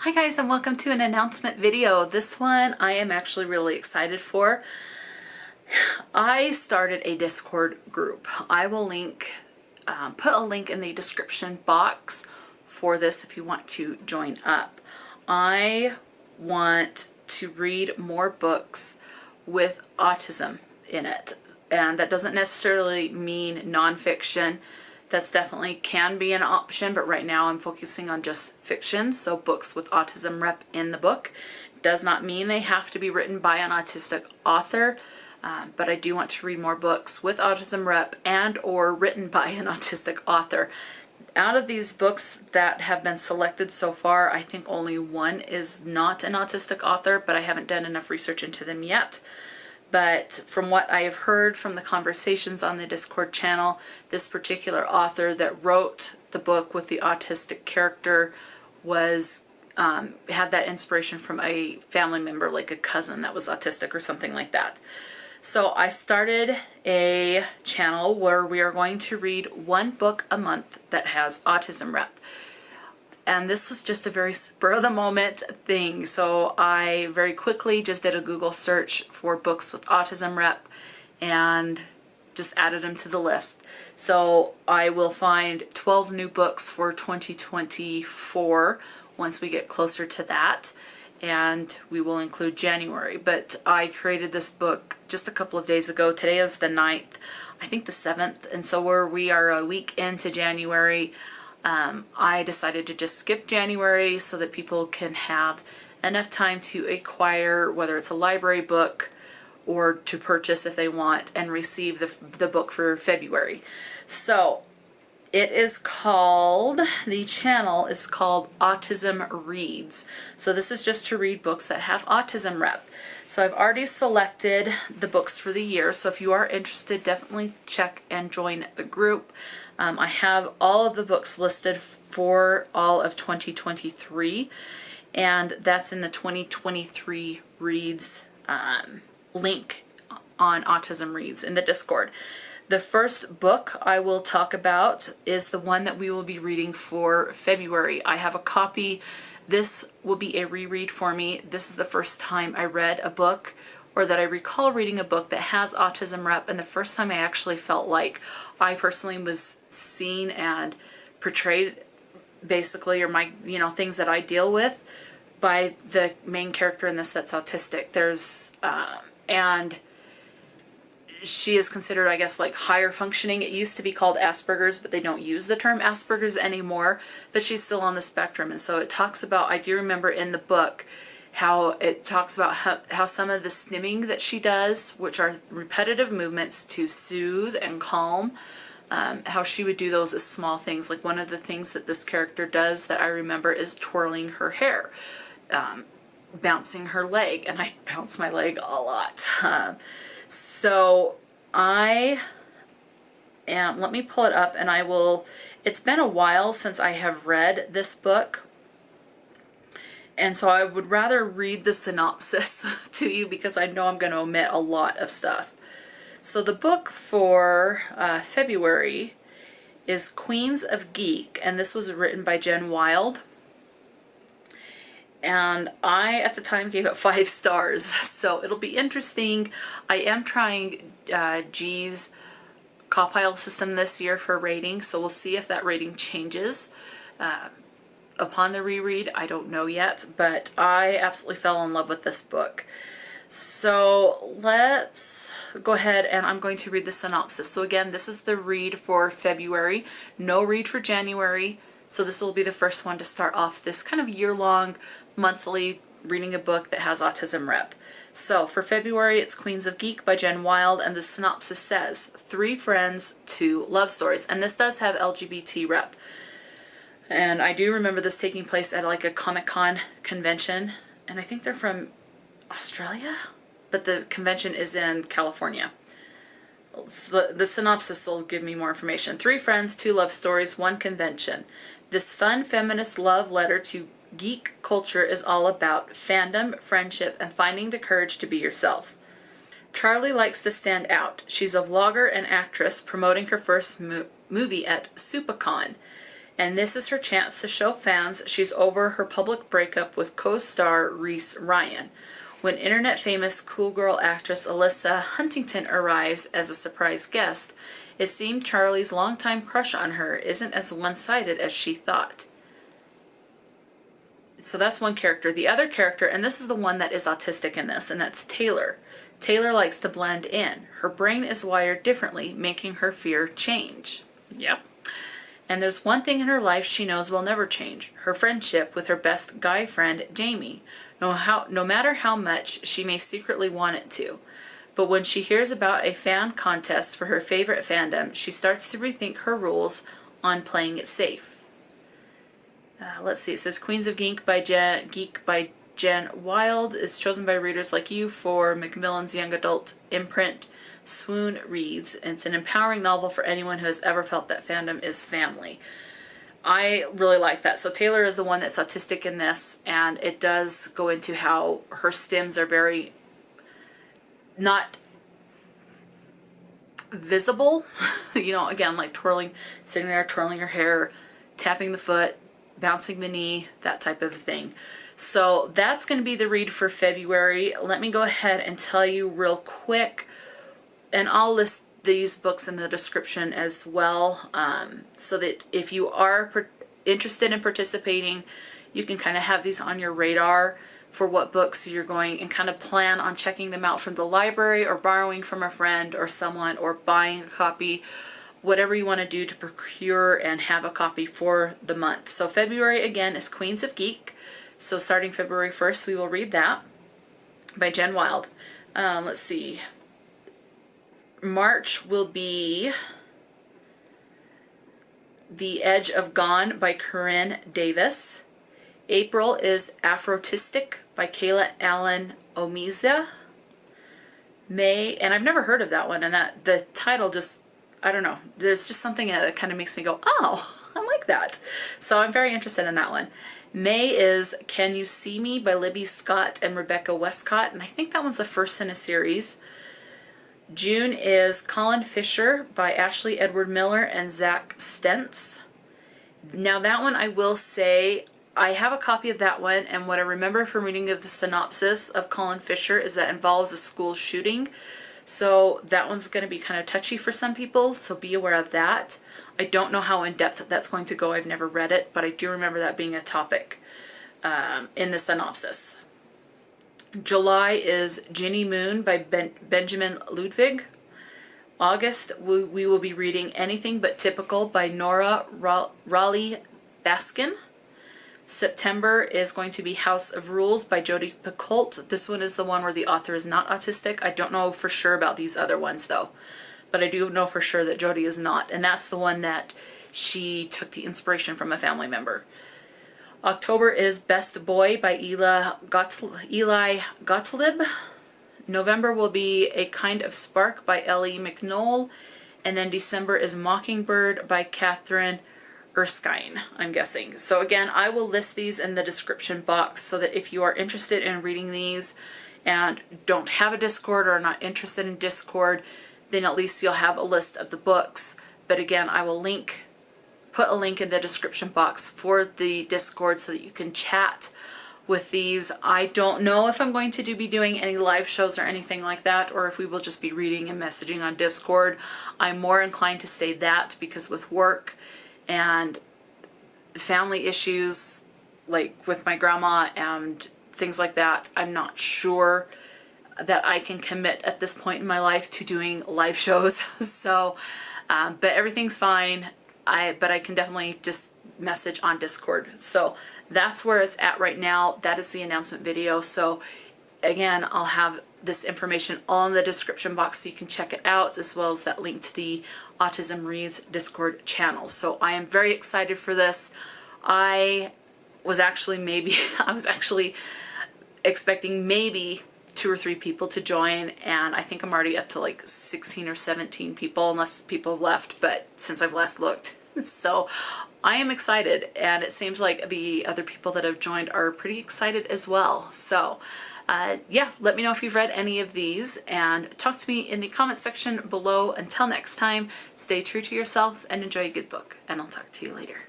Hi guys, and welcome to an announcement video. This one I am actually really excited for. I started a Discord group. I will put a link in the description box for this if you want to join up. I want to read more books with autism in it, and that doesn't necessarily mean nonfiction. That's definitely can be an option, but right now I'm focusing on just fiction, so books with autism rep in the book. Does not mean they have to be written by an autistic author, but I do want to read more books with autism rep and or written by an autistic author. Out of these books that have been selected so far, I think only one is not an autistic author, but I haven't done enough research into them yet. But from what I have heard from the conversations on the Discord channel, this particular author that wrote the book with the autistic character was had that inspiration from a family member, like a cousin that was autistic or something like that. So I started a channel where we are going to read one book a month that has autism rep. And this was just a very spur of the moment thing. So I very quickly just did a Google search for books with autism rep and just added them to the list. So I will find 12 new books for 2024 once we get closer to that. And we will include January. But I created this book just a couple of days ago. Today is the 9th, I think the 7th. And so we are a week into January. I decided to just skip January so that people can have enough time to acquire, whether it's a library book or to purchase if they want, and receive the book for February. So it is called, the channel is called Autism Reads. So this is just to read books that have autism rep. So I've already selected the books for the year. So if you are interested, definitely check and join the group. I have all of the books listed for all of 2023, and that's in the 2023 Reads link on Autism Reads in the Discord. The first book I will talk about is the one that we will be reading for February. I have a copy. This will be a reread for me. This is the first time I read a book, or that I recall reading a book that has autism rep, and the first time I actually felt like I personally was seen and portrayed basically, or my, things that I deal with by the main character in this that's autistic. And she is considered, I guess, like higher functioning. It used to be called Asperger's, but they don't use the term Asperger's anymore, but she's still on the spectrum. And so it talks about, I do remember in the book, how it talks about how some of the stimming that she does, which are repetitive movements to soothe and calm, how she would do those as small things. Like one of the things that this character does that I remember is twirling her hair, bouncing her leg, and I bounce my leg a lot. So let me pull it up and it's been a while since I have read this book. And so I would rather read the synopsis to you because I know I'm going to omit a lot of stuff. So the book for February is Queens of Geek, and this was written by Wilde. And I, at the time, gave it 5 stars. So it'll be interesting. I am trying G's compile system this year for rating, so we'll see if that rating changes upon the reread. I don't know yet, but I absolutely fell in love with this book. So let's go ahead, and I'm going to read the synopsis. So again, this is the read for February, no read for January. So this will be the first one to start off this kind of year-long, monthly reading a book that has autism rep. So for February, it's Queens of Geek by Wilde, and the synopsis says, 3 friends, 2 love stories. And this does have LGBT rep. And I do remember this taking place at like a Comic-Con convention, and I think they're from Australia, but the convention is in California. So the synopsis will give me more information. 3 friends, 2 love stories, 1 convention. This fun feminist love letter to geek culture is all about fandom, friendship, and finding the courage to be yourself. Charlie likes to stand out. She's a vlogger and actress promoting her first movie at SuperCon. And this is her chance to show fans she's over her public breakup with co-star Reese Ryan. When internet-famous cool girl actress Alyssa Huntington arrives as a surprise guest, it seemed Charlie's longtime crush on her isn't as one-sided as she thought. So that's one character. The other character, and this is the one that is autistic in this, and that's Taylor. Taylor likes to blend in. Her brain is wired differently, making her fear change. Yep. And there's one thing in her life she knows will never change, her friendship with her best guy friend, Jamie, no matter how much she may secretly want it to. But when she hears about a fan contest for her favorite fandom, she starts to rethink her rules on playing it safe. Let's see, it says Queens of Geek by Jen Wilde is chosen by readers like you for Macmillan's young adult imprint, Swoon Reads. It's an empowering novel for anyone who has ever felt that fandom is family. I really like that. So Taylor is the one that's autistic in this, and it does go into how her stims are very not visible. You know, again, like sitting there twirling her hair, tapping the foot, bouncing the knee, that type of thing. So that's going to be the read for February. Let me go ahead and tell you real quick, and I'll list these books in the description as well, so that if you are interested in participating, you can kind of have these on your radar for what books you're going, and kind of plan on checking them out from the library or borrowing from a friend or someone or buying a copy, whatever you want to do to procure and have a copy for the month. So February again is Queens of Geek. So starting February 1st, we will read that by Jen Wilde. Let's see. March will be The Edge of Gone by Corinne Duyvis. April is Afrotistic by Kayla Allen Omeiza. May, and I've never heard of that one, and that the title just, I don't know, there's just something that kind of makes me go, oh, I like that. So I'm very interested in that one. May is Can You See Me by Libby Scott and Rebecca Westcott, and I think that one's the first in a series. June is Colin Fischer by Ashley Edward Miller and Zack Stentz. Now that one, I will say, I have a copy of that one, and what I remember from reading of the synopsis of Colin Fischer is that it involves a school shooting. So that one's going to be kind of touchy for some people, so be aware of that. I don't know how in-depth that's going to go. I've never read it, but I do remember that being a topic in the synopsis. July is Ginny Moon by Benjamin Ludwig. August, we will be reading Anything But Typical by Nora Raleigh Baskin. September is going to be House of Rules by Jodi Picoult. This one is the one where the author is not autistic. I don't know for sure about these other ones though, but I do know for sure that Jodi is not, and that's the one that she took the inspiration from a family member. October is Best Boy by Eli Gottlieb. November will be A Kind of Spark by Elle McNicoll, and then December is Mockingbird by Kathryn, Erskine, I'm guessing. So again, I will list these in the description box so that if you are interested in reading these and don't have a Discord or are not interested in Discord, then at least you'll have a list of the books. But again, I will put a link in the description box for the Discord so that you can chat with these. I don't know if I'm going to be doing any live shows or anything like that, or if we will just be reading and messaging on Discord. I'm more inclined to say that because with work and family issues, like with my grandma and things like that, I'm not sure that I can commit at this point in my life to doing live shows. So, but everything's fine. But I can definitely just message on Discord. So that's where it's at right now. That is the announcement video. So again, I'll have this information all in the description box so you can check it out, as well as that link to the Autism Reads Discord channel. So I am very excited for this. I was actually expecting maybe 2 or 3 people to join, and I think I'm already up to like 16 or 17 people, unless people have left, but since I've last looked. So I am excited, and it seems like the other people that have joined are pretty excited as well. So yeah, let me know if you've read any of these, and talk to me in the comment section below. Until next time, stay true to yourself and enjoy a good book, and I'll talk to you later.